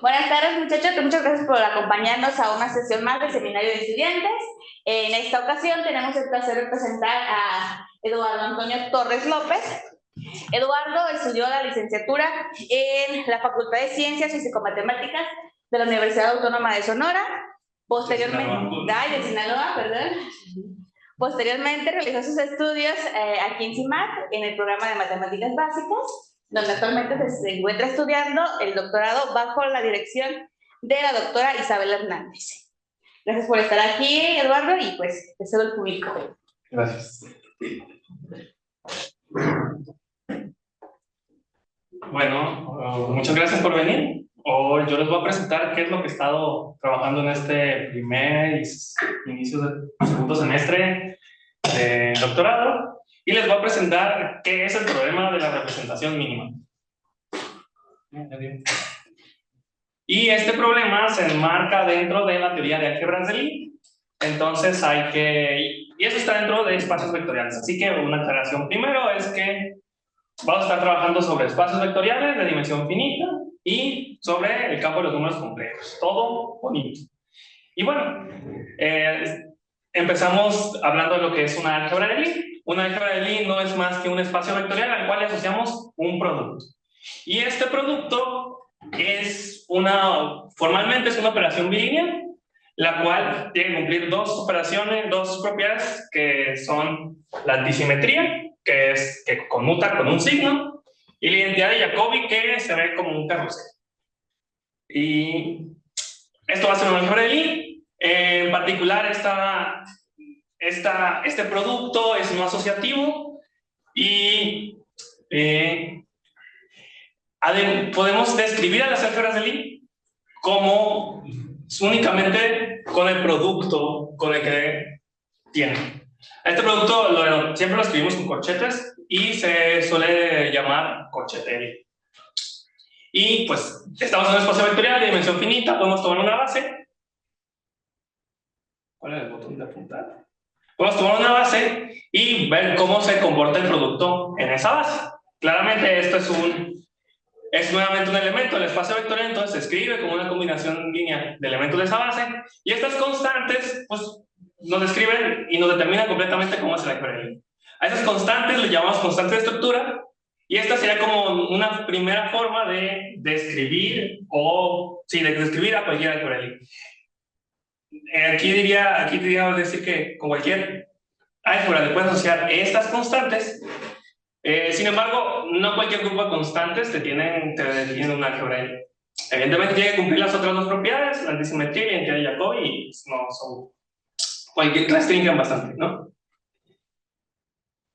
Buenas tardes, muchachos. Muchas gracias por acompañarnos a una sesión más del Seminario de Estudiantes. En esta ocasión tenemos el placer de presentar a Eduardo Antonio Torres López. Eduardo estudió la licenciatura en la Facultad de Ciencias y Psicomatemáticas de la Universidad Autónoma de Sonora. Posteriormente, de Sinaloa, perdón. Posteriormente realizó sus estudios aquí en CIMAC en el programa de Matemáticas Básicas, donde actualmente se encuentra estudiando el doctorado bajo la dirección de la doctora Isabel Hernández. Gracias por estar aquí, Eduardo, y pues te cedo el público. Gracias. Bueno, muchas gracias por venir. Hoy yo les voy a presentar qué es lo que he estado trabajando en este primer inicio del segundo semestre de doctorado, y les voy a presentar qué es el problema de la representación mínima. Y este problema se enmarca dentro de la teoría de álgebras de Lie. Entonces y eso está dentro de espacios vectoriales. Así que una aclaración primero es que vamos a estar trabajando sobre espacios vectoriales de dimensión finita y sobre el campo de los números complejos. Todo bonito. Y bueno, empezamos hablando de lo que es una álgebra de Lie. Una álgebra de Lie no es más que un espacio vectorial al cual le asociamos un producto. Y este producto formalmente es una operación bilineal, la cual tiene que cumplir dos propiedades, que son la antisimetría, que conmuta con un signo, y la identidad de Jacobi, que se ve como un carrusel. Y esto va a ser una álgebra de Lie. En particular, este producto es no asociativo y podemos describir a las álgebras de Lie como únicamente con el producto con el que tienen. Este producto siempre lo escribimos con corchetes y se suele llamar corchete Lie. Y pues estamos en un espacio vectorial de dimensión finita, podemos tomar una base. ¿Cuál es el botón de apuntar? Podemos tomar una base y ver cómo se comporta el producto en esa base. Claramente esto es nuevamente un elemento del espacio vectorial, entonces se escribe como una combinación lineal de elementos de esa base, y estas constantes pues nos describen y nos determinan completamente cómo es el álgebra de Lie. A esas constantes le llamamos constantes de estructura, y esta sería como una primera forma de describir de describir a cualquier álgebra de Lie. Aquí diría decir que con cualquier álgebra le puedes asociar estas constantes. Sin embargo, no cualquier grupo de constantes te definen un álgebra de Lie. Evidentemente tiene que cumplir las otras dos propiedades, la antisimetría y la identidad de Jacobi, y no restringen bastante, ¿no?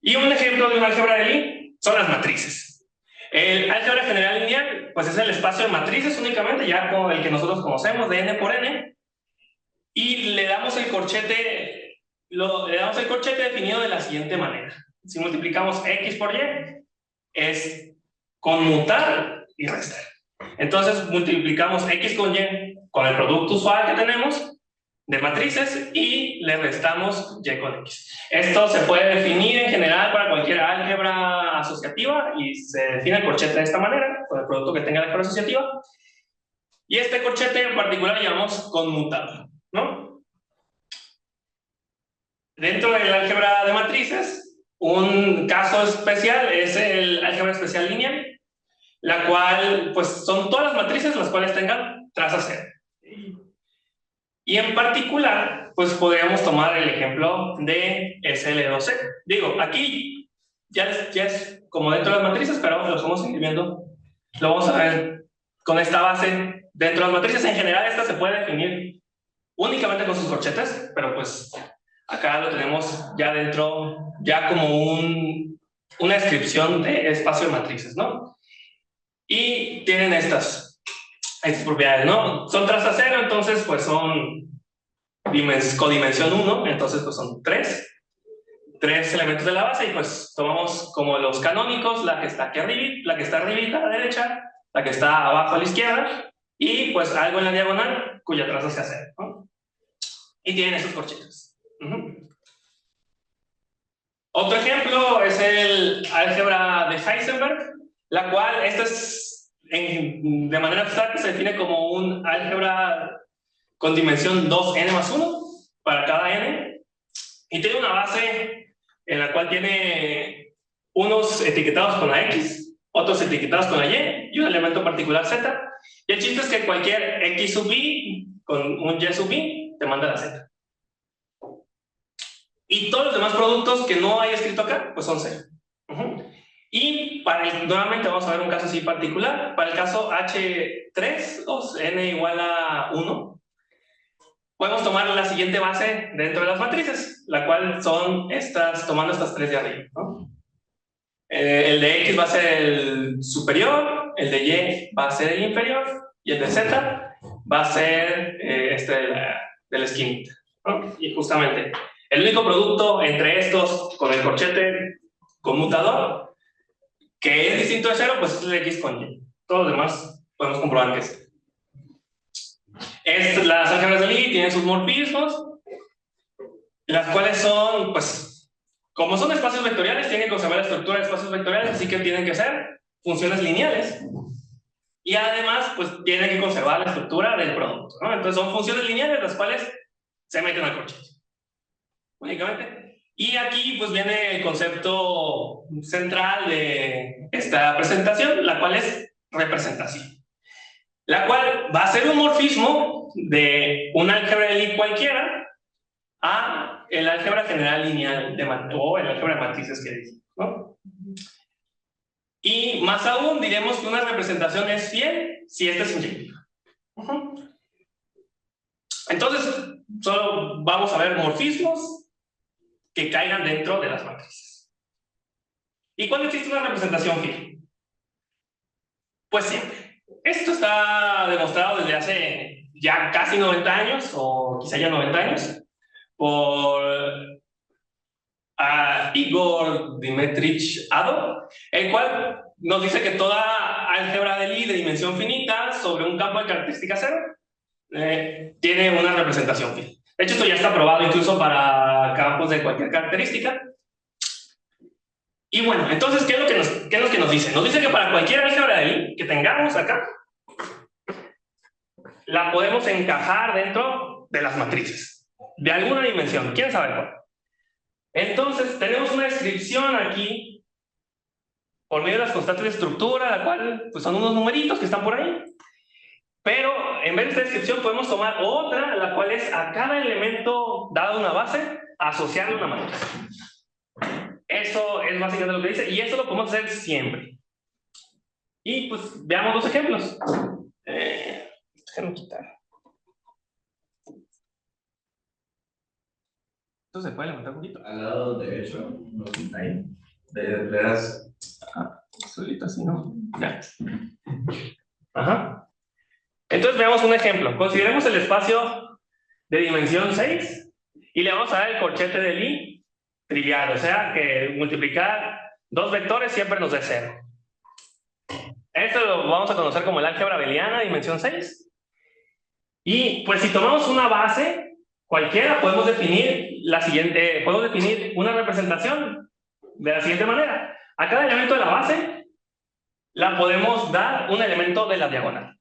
Y un ejemplo de un álgebra de Lie son las matrices. El álgebra general lineal, pues es el espacio de matrices únicamente, ya como el que nosotros conocemos, de n por n, y le damos el corchete definido de la siguiente manera. Si multiplicamos x por y, es conmutar y restar. Entonces multiplicamos x con y con el producto usual que tenemos de matrices y le restamos y con x. Esto se puede definir en general para cualquier álgebra asociativa, y se define el corchete de esta manera, con el producto que tenga la álgebra asociativa. Y este corchete en particular le llamamos conmutable, ¿no? Dentro del álgebra de matrices, un caso especial es el álgebra especial lineal, la cual, pues, son todas las matrices las cuales tengan traza cero. Y en particular, pues, podríamos tomar el ejemplo de SL2C. Digo, aquí ya es como dentro de las matrices, pero lo estamos escribiendo. Lo vamos a ver con esta base. Dentro de las matrices, en general, esta se puede definir únicamente con sus corchetes, pero pues acá lo tenemos ya dentro, ya como una descripción de espacio de matrices, ¿no? Y tienen estas propiedades, ¿no? Son traza cero, entonces pues son codimensión 1, entonces pues son tres elementos de la base, y pues tomamos como los canónicos, la que está aquí arriba, la que está arriba a la derecha, la que está abajo a la izquierda, y pues algo en la diagonal cuya traza sea cero, ¿no? Y tienen esos corchetes. Otro ejemplo es el álgebra de Heisenberg, la cual, esta es de manera abstracta se define como un álgebra con dimensión 2n+1 para cada n, y tiene una base en la cual tiene unos etiquetados con la x, otros etiquetados con la y un elemento particular z, y el chiste es que cualquier x sub i con un y sub i te manda la z. Y todos los demás productos que no hay escrito acá, pues son 0. Y nuevamente vamos a ver un caso así particular. Para el caso H3, n igual a 1, podemos tomar la siguiente base dentro de las matrices, la cual son estas, tomando estas tres de arriba, ¿no? El de X va a ser el superior, el de Y va a ser el inferior, y el de Z va a ser de la esquinita, ¿no? Y justamente, el único producto entre estos con el corchete conmutador que es distinto de 0, pues es el X con Y. Todos los demás podemos comprobar que es. Las álgebras de Lie tienen sus morfismos, las cuales son, pues, como son espacios vectoriales, tienen que conservar la estructura de espacios vectoriales, así que tienen que ser funciones lineales. Y además, pues, tienen que conservar la estructura del producto, ¿no? Entonces, son funciones lineales las cuales se meten al corchete, únicamente. Y aquí, pues, viene el concepto central de esta presentación, la cual es representación. La cual va a ser un morfismo de un álgebra de Lie cualquiera a el álgebra general lineal o el álgebra de matrices que dijimos, ¿no? Y más aún diremos que una representación es fiel si esta es inyectiva. Entonces, solo vamos a ver morfismos que caigan dentro de las matrices. ¿Y cuándo existe una representación fiel? Pues siempre. Esto está demostrado desde hace ya casi 90 años, o quizá ya 90 años, por Igor Dimitrich Adorn, el cual nos dice que toda álgebra de Lie de dimensión finita sobre un campo de característica 0 tiene una representación fiel. De hecho, esto ya está probado incluso para campos de cualquier característica. Y bueno, entonces, ¿qué es lo que nos dice? Nos dice que para cualquier álgebra de Lie que tengamos acá, la podemos encajar dentro de las matrices, de alguna dimensión. ¿Quién sabe cuál? Entonces, tenemos una descripción aquí, por medio de las constantes de estructura, la cual pues, son unos numeritos que están por ahí. Pero, en vez de esta descripción, podemos tomar otra, la cual es a cada elemento dado una base, asociarle una matriz. Eso es básicamente lo que dice, y eso lo podemos hacer siempre. Y pues veamos dos ejemplos. Déjenme quitar. ¿Esto se puede levantar un poquito? Al lado derecho, no, ahí. Le das. Solito así, ¿no? Ya. Ajá. Entonces veamos un ejemplo. Consideremos el espacio de dimensión 6 y le vamos a dar el corchete de Lie trivial, o sea que multiplicar dos vectores siempre nos dé 0. Esto lo vamos a conocer como el álgebra abeliana, dimensión 6. Y pues si tomamos una base cualquiera, podemos definir una representación de la siguiente manera. A cada elemento de la base la podemos dar un elemento de la diagonal.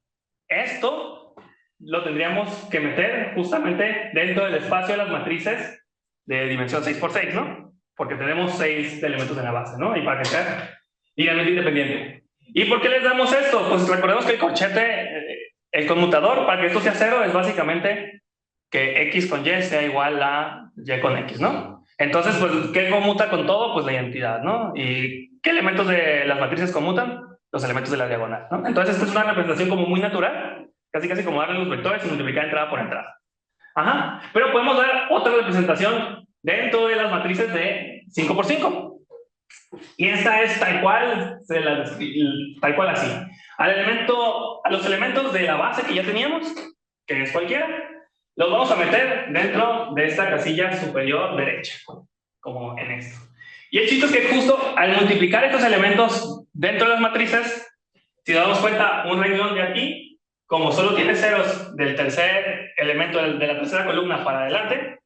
Esto lo tendríamos que meter justamente dentro del espacio de las matrices de dimensión 6 por 6, ¿no? Porque tenemos 6 elementos en la base, ¿no? Y para que sea linealmente independiente. ¿Y por qué les damos esto? Pues recordemos que el corchete, el conmutador, para que esto sea 0, es básicamente que X con Y sea igual a Y con X, ¿no? Entonces, pues, ¿qué conmuta con todo? Pues la identidad, ¿no? ¿Y qué elementos de las matrices conmutan? Los elementos de la diagonal, ¿no? Entonces, esta es una representación como muy natural, casi como darle los vectores y multiplicar entrada por entrada. Ajá, pero podemos dar otra representación dentro de las matrices de 5 por 5. Y esta es tal cual así. A los elementos de la base que ya teníamos, que es cualquiera, los vamos a meter dentro de esta casilla superior derecha, como en esto. Y el chiste es que justo al multiplicar estos elementos dentro de las matrices, si nos damos cuenta, un renglón de aquí, como solo tiene ceros del tercer elemento de la tercera columna para adelante,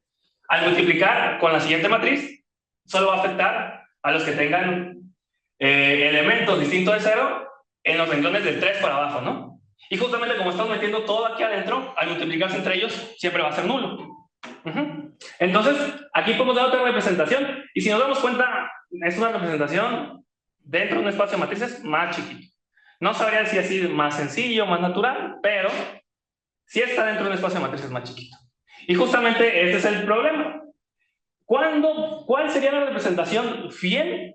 al multiplicar con la siguiente matriz, solo va a afectar a los que tengan elementos distintos de 0 en los renglones del 3 para abajo, ¿no? Y justamente como estamos metiendo todo aquí adentro, al multiplicarse entre ellos, siempre va a ser nulo. Entonces, aquí podemos dar otra representación, y si nos damos cuenta, es una representación dentro de un espacio de matrices más chiquito. No sabría si así más sencillo, más natural, pero sí está dentro de un espacio de matrices más chiquito. Y justamente ese es el problema. ¿Cuál sería la representación fiel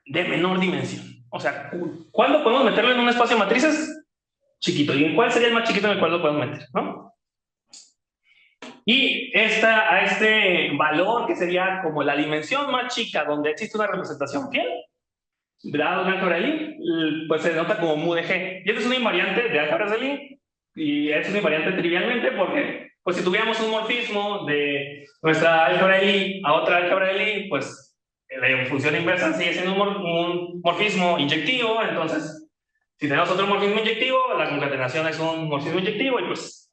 de menor dimensión? O sea, ¿cuándo podemos meterlo en un espacio de matrices chiquito? ¿Y en cuál sería el más chiquito en el cual lo podemos meter? ¿No? Y a este valor que sería como la dimensión más chica donde existe una representación fiel, dado un álgebra de Lie, pues se denota como mu de G. Y esta es una invariante de álgebras de Lie, y es una invariante trivialmente porque, pues si tuviéramos un morfismo de nuestra álgebra de Lie a otra álgebra de Lie, pues la función inversa sigue siendo un morfismo inyectivo. Entonces, si tenemos otro morfismo inyectivo, la concatenación es un morfismo inyectivo, y pues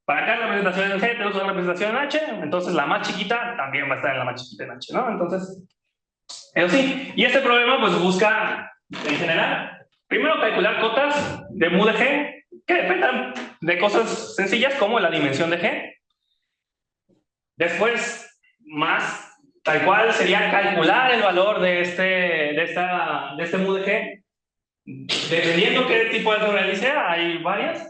para acá la representación en G tenemos una representación en H, entonces la más chiquita también va a estar en la más chiquita en H, ¿no? Entonces, eso sí, y este problema pues busca, en general, primero calcular cotas de mu de G, que dependan de cosas sencillas como la dimensión de G. Después, más, tal cual sería calcular el valor de este mu de G, dependiendo qué tipo de álgebra de Lie sea, hay varias.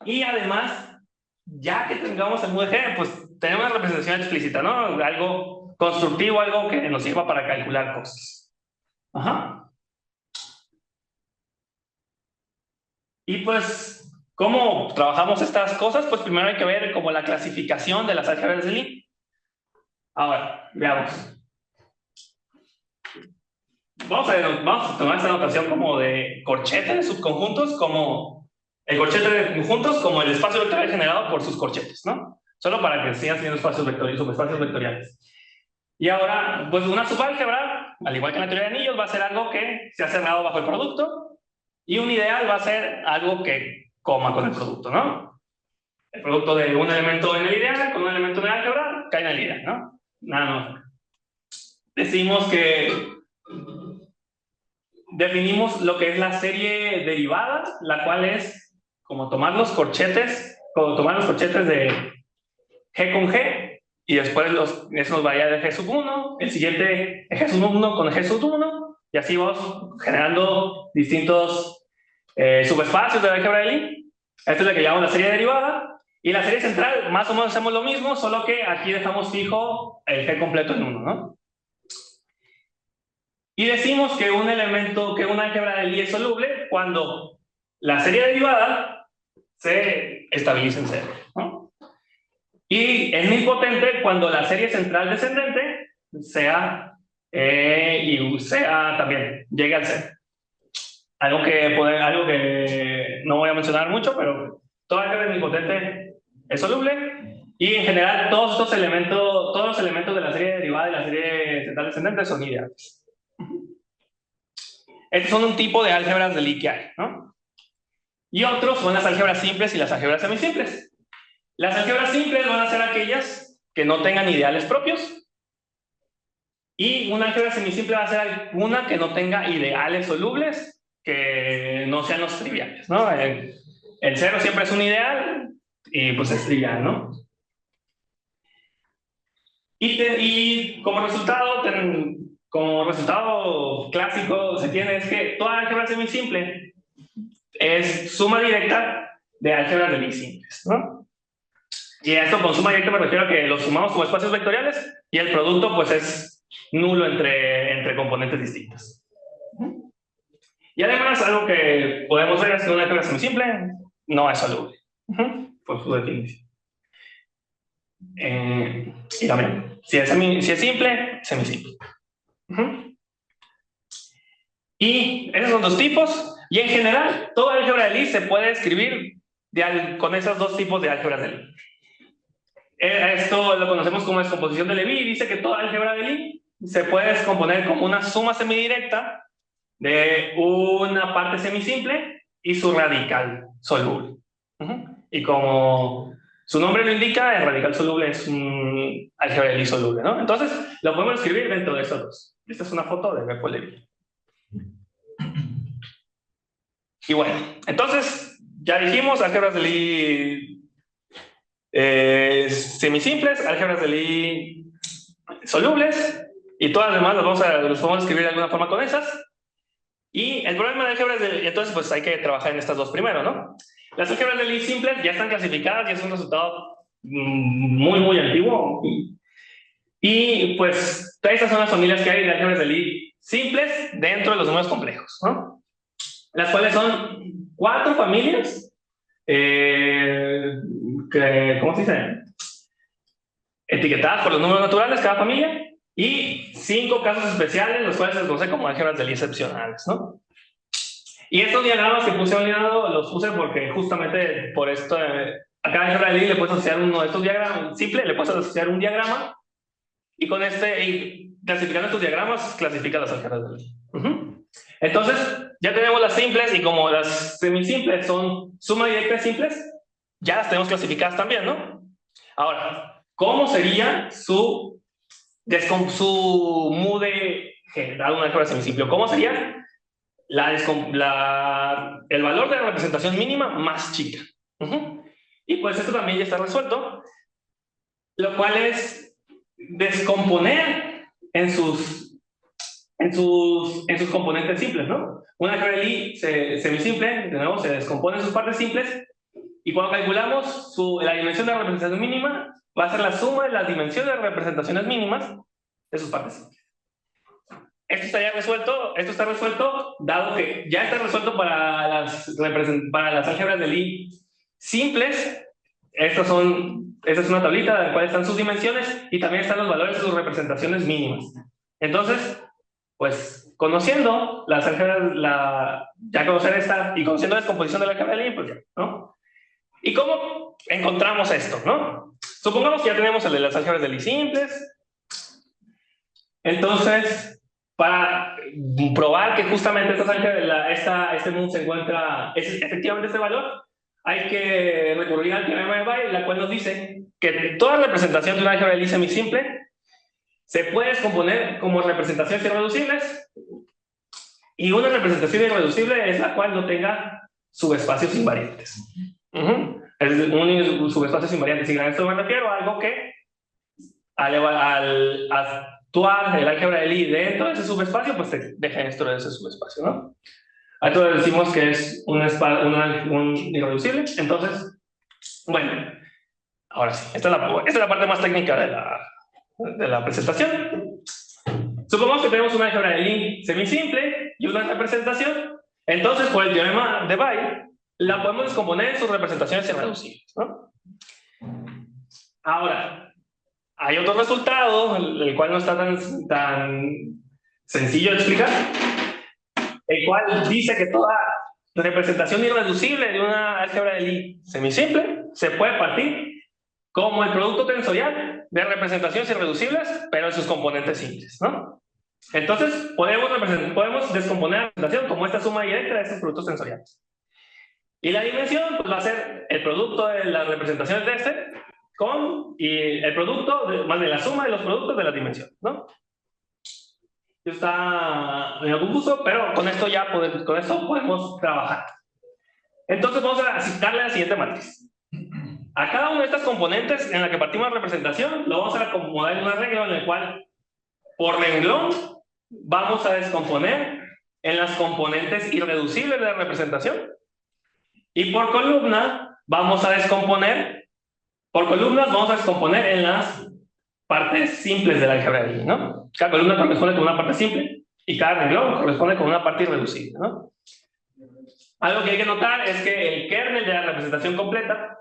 Y además, ya que tengamos el mu de G, pues tenemos una representación explícita, ¿no? Algo constructivo, algo que nos sirva para calcular cosas. Ajá. Y pues, ¿cómo trabajamos estas cosas? Pues primero hay que ver como la clasificación de las álgebras de Lie. Ahora, veamos. Vamos a tomar esta notación como de corchete de subconjuntos, como el corchete de conjuntos, como el espacio vectorial generado por sus corchetes, ¿no? Solo para que sigan siendo espacios vectoriales, subespacios vectoriales. Y ahora, pues una subálgebra, al igual que en la teoría de anillos, va a ser algo que se ha cerrado bajo el producto, y un ideal va a ser algo que coma con el producto, ¿no? El producto de un elemento en el ideal con un elemento en el álgebra cae en el ideal, ¿no? Nada más. Decimos que definimos lo que es la serie derivada, la cual es como tomar los corchetes de G con G, y después eso nos varía de G sub 1, el siguiente G sub 1 con G sub 1, y así vamos generando distintos subespacios de la álgebra de Lie. Esta es la que llamamos la serie derivada, y la serie central más o menos hacemos lo mismo, solo que aquí dejamos fijo el G completo en 1, ¿no? Y decimos que una álgebra de Lie es soluble cuando la serie derivada se estabiliza en cero, ¿no? Y es nilpotente cuando la serie central descendente sea también llegue al cero. Algo que no voy a mencionar mucho, pero toda álgebra nilpotente es soluble, y en general todos los elementos de la serie derivada y la serie central descendente son ideales. Estos son un tipo de álgebras de Lie que hay, ¿no? Y otros son las álgebras simples y las álgebras semisimples. Las álgebras simples van a ser aquellas que no tengan ideales propios, y una álgebra semisimple va a ser una que no tenga ideales solubles que no sean los triviales, ¿no? El cero siempre es un ideal y pues es trivial, ¿no? Y como resultado clásico se tiene es que toda álgebra semisimple es suma directa de álgebras de Lie simples, ¿no? Y esto con suma directa me refiero a que los sumamos como espacios vectoriales, y el producto pues es nulo entre componentes distintos. Y además, algo que podemos ver es que una álgebra semisimple no es soluble, por su definición. Y también, si es simple, semisimple. Y esos son dos tipos, y en general, toda álgebra de Lie se puede escribir con esos dos tipos de álgebras de Lie. Esto lo conocemos como descomposición de Levi, y dice que toda álgebra de Lie se puede descomponer como una suma semidirecta de una parte semisimple y su radical soluble. Y como su nombre lo indica, el radical soluble es un álgebra de Lie soluble, ¿no? Entonces, lo podemos escribir dentro de esos dos. Esta es una foto de Bepo-Levi. Y bueno, entonces, ya dijimos, álgebras de Lie semisimples, álgebras de Lie solubles, y todas las demás las podemos escribir de alguna forma con esas. Y el problema de álgebras de Lie, entonces pues hay que trabajar en estas dos primero, ¿no? Las álgebras de Lie simples ya están clasificadas y es un resultado muy antiguo. Y pues estas son las familias que hay de álgebras de Lie simples dentro de los números complejos, ¿no? Las cuales son 4 familias, ¿cómo se dice? Etiquetadas por los números naturales, cada familia, y 5 casos especiales, los cuales se conocen como álgebras de Lie excepcionales, ¿no? Y estos diagramas que puse a un lado los puse porque justamente por esto, a cada álgebra de Lie le puedes asociar uno de estos diagramas, simple, le puedes asociar un diagrama, y con y clasificando estos diagramas, clasifica las álgebras de Lie. Entonces, ya tenemos las simples, y como las semisimples son suma directa simples, ya las tenemos clasificadas también, ¿no? Ahora, ¿cómo sería su mude general una álgebra semisimple? ¿Cómo sería el valor de la representación mínima más chica? Y pues esto también ya está resuelto, lo cual es descomponer en sus componentes simples, ¿no? Una álgebra de Lie semisimple, de nuevo, se descompone en sus partes simples, y cuando calculamos la dimensión de la representación mínima, va a ser la suma de las dimensiones de representaciones mínimas de sus partes simples. Esto está resuelto, dado que ya está resuelto para las álgebras de Lie simples. Esta es una tablita en la cual están sus dimensiones y también están los valores de sus representaciones mínimas. Entonces, pues conociendo las álgebras, ya conocer esta y conociendo la descomposición de la álgebra de Lie, pues ya, ¿no? ¿Y cómo encontramos esto, no? Supongamos que ya tenemos el de las álgebras de Lie simples. Entonces, para probar que justamente este MUM se encuentra, es efectivamente este valor, hay que recurrir al teorema de Bayes, la cual nos dice que toda representación de una álgebra de Lie semisimple se puede descomponer como representaciones irreducibles, y una representación irreducible es la cual no tenga subespacios invariantes. Es un subespacio invariante. Si a esto me refiero a algo que al actuar el álgebra de Lie dentro de ese subespacio, pues te deja dentro de ese subespacio, ¿no? A esto le decimos que es un irreducible. Entonces, bueno, ahora sí, esta es la parte más técnica de la presentación. Supongamos que tenemos una álgebra de Lie semisimple y una representación. Entonces, por el teorema de Bayes, la podemos descomponer en sus representaciones irreducibles, ¿no? Ahora, hay otro resultado, el cual no está tan sencillo de explicar, el cual dice que toda representación irreducible de una álgebra de Lie semisimple se puede partir como el producto tensorial de representaciones irreducibles, pero en sus componentes simples, ¿no? Entonces, podemos descomponer la representación como esta suma directa de estos productos tensoriales. Y la dimensión pues, va a ser el producto de las representaciones de y el producto, más de la suma de los productos de las dimensiones, ¿no? Está medio confuso, pero con esto podemos trabajar. Entonces vamos a asignarle la siguiente matriz. A cada una de estas componentes en la que partimos la representación, lo vamos a acomodar en un arreglo en el cual, por renglón, vamos a descomponer en las componentes irreducibles de la representación, y por columna vamos a descomponer en las partes simples de la álgebra de Lie, ¿no? Cada columna corresponde con una parte simple y cada renglón corresponde con una parte irreducible, ¿no? Algo que hay que notar es que el kernel de la representación completa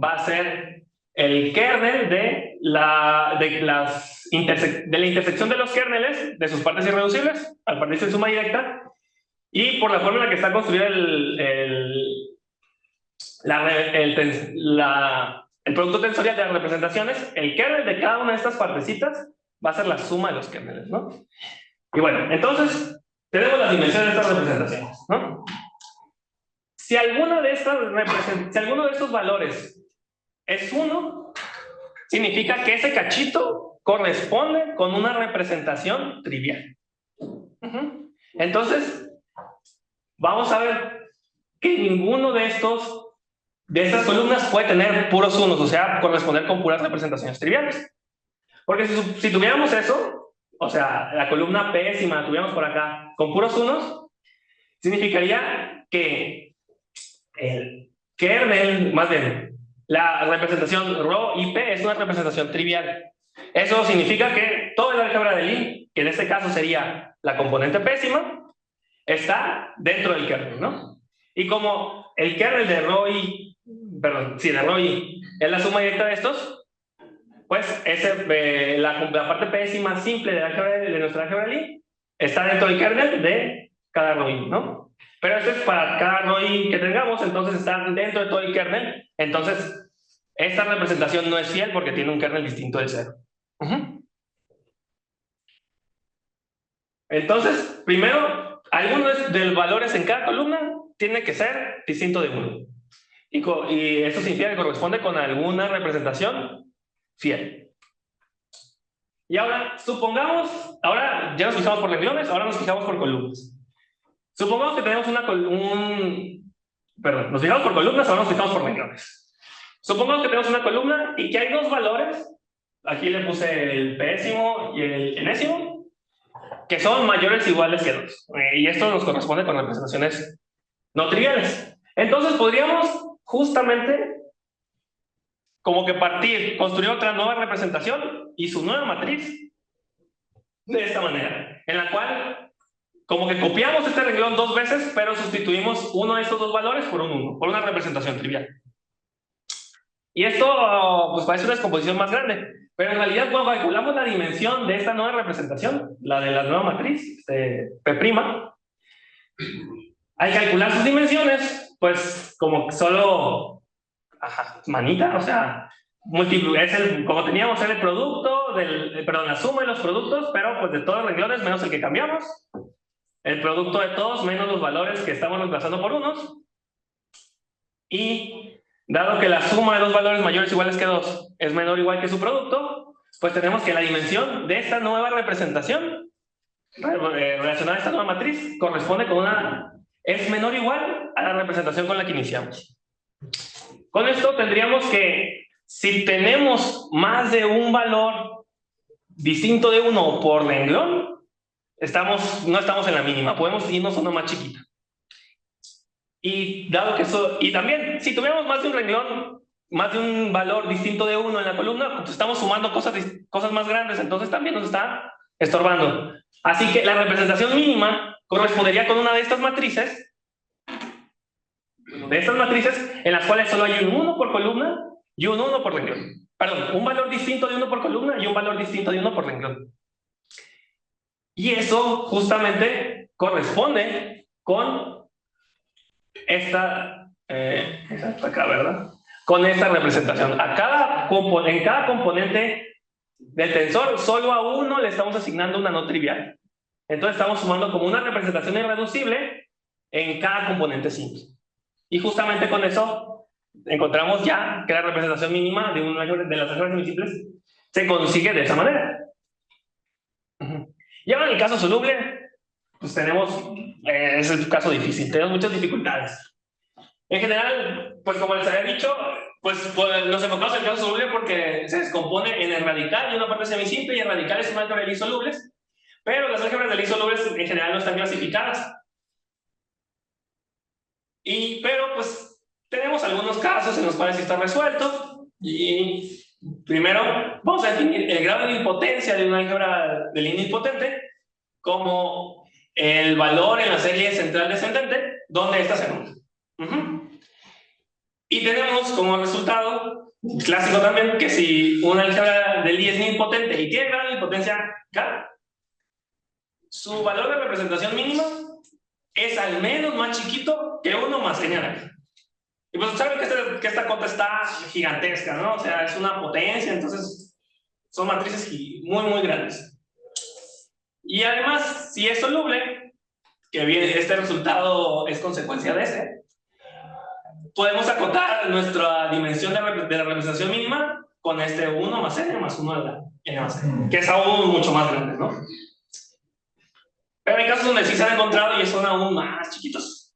va a ser el kernel de la intersección de los kernels de sus partes irreducibles al partirse en suma directa, y por la forma en la que está construido el producto tensorial de las representaciones, el kernel de cada una de estas partecitas va a ser la suma de los kernels, ¿no? Y bueno, entonces tenemos las dimensiones de estas representaciones, ¿no? Si alguno de estos valores es 1, significa que ese cachito corresponde con una representación trivial. Entonces, vamos a ver que ninguno de estas columnas puede tener puros unos, o sea, corresponder con puras representaciones triviales. Porque si tuviéramos eso, o sea, la columna P, si la tuviéramos por acá con puros unos, significaría que el kernel, más bien, la representación ρ y P es una representación trivial. Eso significa que todo el álgebra de Lie, que en este caso sería la componente pésima, está dentro del kernel, ¿no? Y como el kernel de ρ y, de ρ y es la suma directa de estos, pues la parte pésima simple de nuestra álgebra de Lie está dentro del kernel de cada ρ y, ¿no? Pero esto es para cada ρ y que tengamos, entonces está dentro de todo el kernel. Entonces, esta representación no es fiel porque tiene un kernel distinto de 0. Entonces, primero, algunos de los valores en cada columna tiene que ser distinto de 1. Y eso significa que corresponde con alguna representación fiel. Y ahora, supongamos, ahora ya nos fijamos por renglones, ahora nos fijamos por columnas. Supongamos que tenemos nos fijamos por columnas, ahora nos fijamos por renglones. Supongamos que tenemos una columna y que hay dos valores, aquí le puse el pésimo y el enésimo, que son mayores o iguales que 2. Y esto nos corresponde con representaciones no triviales. Entonces podríamos justamente como que construir otra nueva representación y su nueva matriz de esta manera, en la cual como que copiamos este renglón dos veces, pero sustituimos uno de estos dos valores por un 1, por una representación trivial. Y esto pues parece una descomposición más grande, pero en realidad cuando calculamos la dimensión de esta nueva representación, la de la nueva matriz, P', al calcular sus dimensiones, pues como solo manita, o sea, como teníamos el producto, la suma de los productos, pero pues de todos los renglones menos el que cambiamos, el producto de todos menos los valores que estamos reemplazando por unos, y dado que la suma de dos valores mayores o iguales que 2 es menor o igual que su producto, pues tenemos que la dimensión de esta nueva representación relacionada a esta nueva matriz corresponde con es menor o igual a la representación con la que iniciamos. Con esto tendríamos que, si tenemos más de un valor distinto de 1 por renglón, no estamos en la mínima, podemos irnos a una más chiquita. Y dado que y también, si tuviéramos más de un renglón, más de un valor distinto de 1 en la columna, pues estamos sumando cosas más grandes, entonces también nos está estorbando. Así que la representación mínima correspondería con una de estas matrices, en las cuales solo hay un 1 por columna y un 1 por renglón. Perdón, un valor distinto de 1 por columna y un valor distinto de 1 por renglón. Y eso justamente corresponde con esta acá, ¿verdad? Con esta representación. En cada componente del tensor, solo a uno le estamos asignando una no trivial. Entonces estamos sumando como una representación irreducible en cada componente simple. Y justamente con eso encontramos ya que la representación mínima de las álgebras semisimples se consigue de esa manera. Y ahora en el caso soluble, pues es el caso difícil, tenemos muchas dificultades. En general, pues como les había dicho, pues nos enfocamos en el caso soluble porque se descompone en el radical y una parte semisimple, y el radical es un álgebra de Lie solubles, pero las álgebras de Lie solubles en general no están clasificadas. Pero pues tenemos algunos casos en los cuales sí está resuelto, y primero vamos a definir el grado de impotencia de una álgebra de línea impotente como el valor en la serie central descendente donde ésta se nota. Y tenemos como resultado clásico también que si una álgebra de Lie es impotente y tiene grado de impotencia K, su valor de representación mínima es al menos más chiquito que 1 más n. Y pues saben que esta cota está gigantesca, ¿no? O sea, es una potencia, entonces son matrices muy, muy grandes. Y además, si es soluble, que bien, este resultado es consecuencia de este, podemos acotar nuestra dimensión de la representación mínima con este 1 más n más 1 de la n más n, que es aún mucho más grande, ¿no? Pero hay casos donde sí se han encontrado y son aún más chiquitos.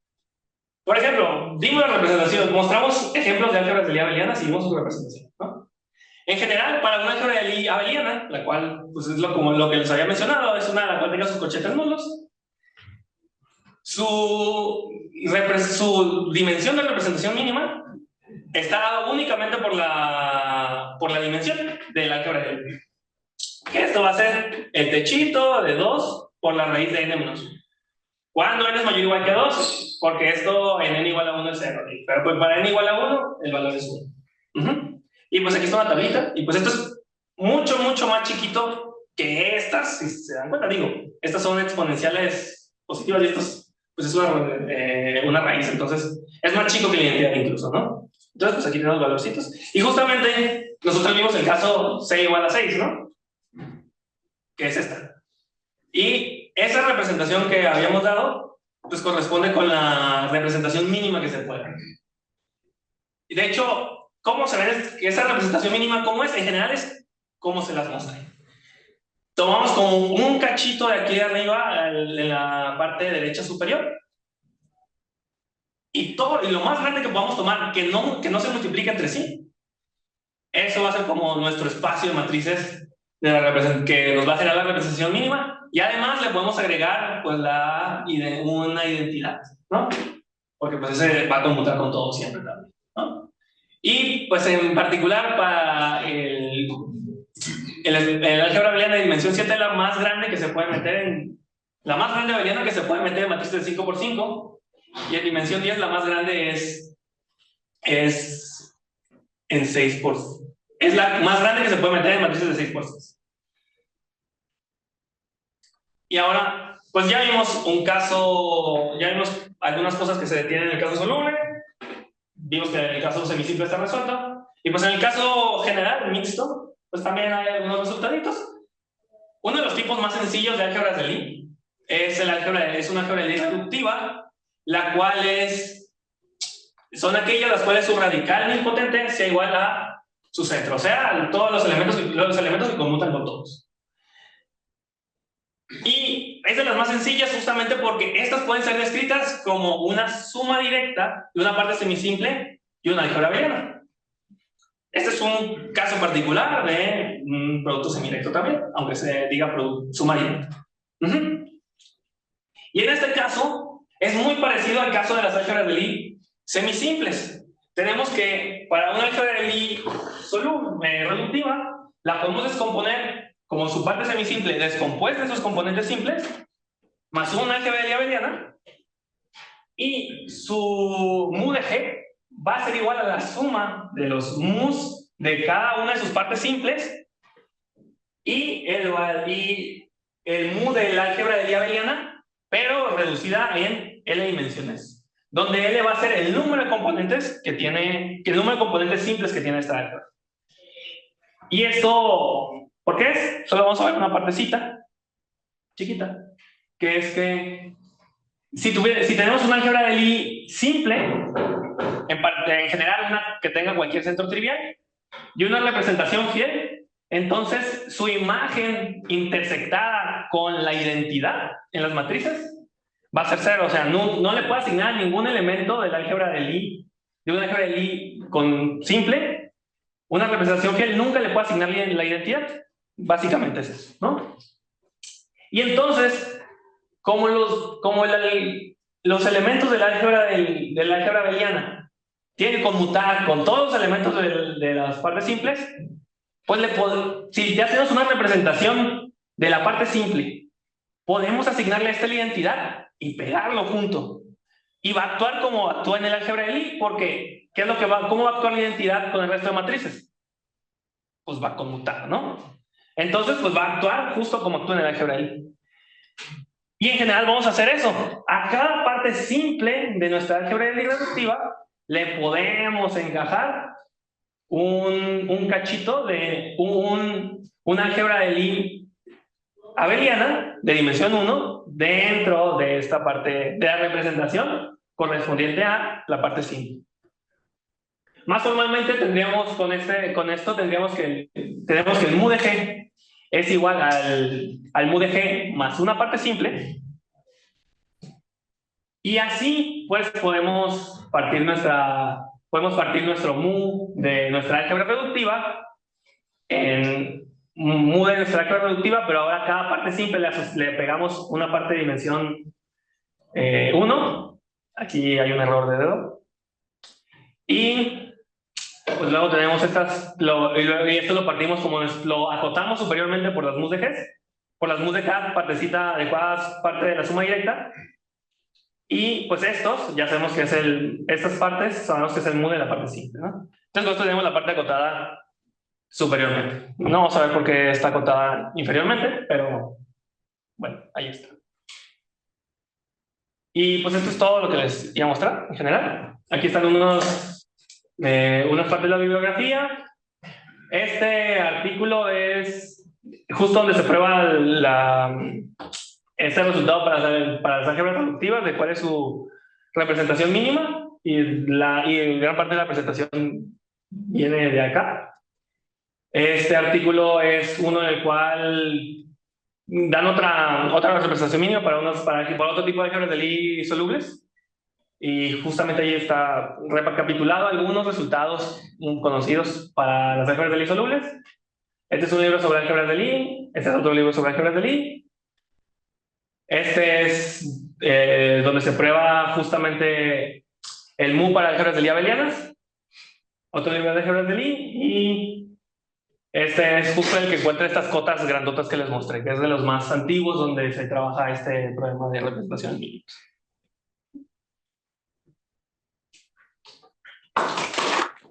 Por ejemplo, dimos la representación, mostramos ejemplos de álgebras de Lie abelianas y vimos su representación, ¿no? En general, para una álgebra de Lie abeliana, la cual pues es como lo que les había mencionado, es una la cual tenga sus cochetes nulos, su dimensión de representación mínima está dado únicamente por la dimensión del álgebra de Lie. Que esto va a ser el techito de 2 por la raíz de n menos 1. ¿Cuándo n es mayor o igual que 2? Porque esto en n igual a 1 es 0. Pero pues para n igual a 1, el valor es 1. Y pues aquí está una tablita. Y pues esto es mucho, mucho más chiquito que estas. Si se dan cuenta, digo, estas son exponenciales positivas y estas, pues es una raíz. Entonces, es más chico que la identidad incluso, ¿no? Entonces, pues aquí tenemos valorcitos. Y justamente, nosotros vimos el caso c igual a 6, ¿no? Que es esta. Y esa representación que habíamos dado, pues corresponde con la representación mínima que se puede. Y de hecho, ¿cómo se ve esa representación mínima? ¿Cómo es? En general es cómo se las muestra. Tomamos como un cachito de aquí de arriba, en la parte derecha superior. Y lo más grande que podamos tomar, que no se multiplica entre sí. Eso va a ser como nuestro espacio de matrices que nos va a generar la representación mínima. Y además le podemos agregar pues una identidad, ¿no? Porque pues ese va a conmutar con todo siempre también, ¿no? Y pues en particular para el álgebra abeliana de dimensión 7 es la más grande que se puede meter la más grande abeliana que se puede meter en matrices de 5×5, y en dimensión 10 la más grande es en 6×6. Es la más grande que se puede meter en matrices de 6×6. Y ahora, pues ya vimos un caso, ya vimos algunas cosas que se detienen en el caso soluble, vimos que el caso semisimple está resuelto, y pues en el caso general, mixto, pues también hay algunos resultaditos. Uno de los tipos más sencillos de álgebras de Lie es una álgebra de Lie reductiva, la cual son aquellas las cuales su radical nilpotente sea igual a su centro, o sea, todos los elementos que conmutan con todos. Y es de las más sencillas justamente porque estas pueden ser descritas como una suma directa de una parte semisimple y una álgebra abeliana. Este es un caso particular de un producto semidirecto también, aunque se diga suma directa. Y en este caso es muy parecido al caso de las álgebras de Lie semisimples. Tenemos que para una álgebra de Lie reductiva la podemos descomponer como su parte semisimple descompuesta de sus componentes simples, más una álgebra de Lie abeliana, y su mu de G va a ser igual a la suma de los mus de cada una de sus partes simples y el mu de la álgebra de Lie abeliana, pero reducida en L dimensiones, donde L va a ser el número de componentes el número de componentes simples que tiene esta álgebra. Y eso, ¿por qué es? Solo vamos a ver una partecita chiquita, que es que si tenemos una álgebra de Lie simple, en general una que tenga cualquier centro trivial, y una representación fiel, entonces su imagen intersectada con la identidad en las matrices va a ser 0, o sea, no le puedo asignar ningún elemento de la álgebra de Lie, de una álgebra de Lie simple, una representación fiel, nunca le puedo asignar la identidad. Básicamente es eso, ¿no? Y entonces, como los elementos de la álgebra abeliana tienen que conmutar con todos los elementos de las partes simples, pues si ya tenemos una representación de la parte simple, podemos asignarle esta la identidad y pegarlo junto. Y va a actuar como actúa en el álgebra de Lie, porque ¿cómo va a actuar la identidad con el resto de matrices? Pues va a conmutar, ¿no? Entonces, pues va a actuar justo como actúa en el álgebra de Lie. Y en general vamos a hacer eso. A cada parte simple de nuestra álgebra de Lie reductiva le podemos encajar un cachito de una álgebra de Lie abeliana de dimensión 1 dentro de esta parte de la representación correspondiente a la parte simple. Más formalmente tendríamos con esto tenemos que el mu de G es igual al mu de G más una parte simple, Y así, pues, podemos partir nuestro mu de nuestra álgebra reductiva en mu de nuestra álgebra reductiva, pero ahora cada parte simple le pegamos una parte de dimensión 1. Aquí hay un error de dedo. Y pues luego tenemos y esto lo partimos como lo acotamos superiormente por las mus de Hess, por las mus de cada partecita adecuadas, parte de la suma directa. Y pues estos, ya sabemos que es estas partes, sabemos que es el mu de la parte simple, ¿no? Entonces nosotros tenemos la parte acotada superiormente. No vamos a ver por qué está acotada inferiormente, pero bueno, ahí está. Y pues esto es todo lo que les iba a mostrar en general. Aquí están unas partes de la bibliografía. Este artículo es justo donde se prueba este resultado para las álgebras reductivas, de cuál es su representación mínima, y gran parte de la presentación viene de acá. Este artículo es uno en el cual dan otra representación mínima para otro tipo de álgebras de Lie solubles. Y justamente ahí está recapitulado algunos resultados conocidos para las álgebras de Lie solubles. Este es un libro sobre álgebras de Lie. Este es otro libro sobre álgebras de Lie. Este es donde se prueba justamente el mu para álgebras de Lie abelianas. Otro libro de álgebras de Lie. Y este es justo el que encuentra estas cotas grandotas que les mostré, que es de los más antiguos donde se trabaja este problema de representación mínima.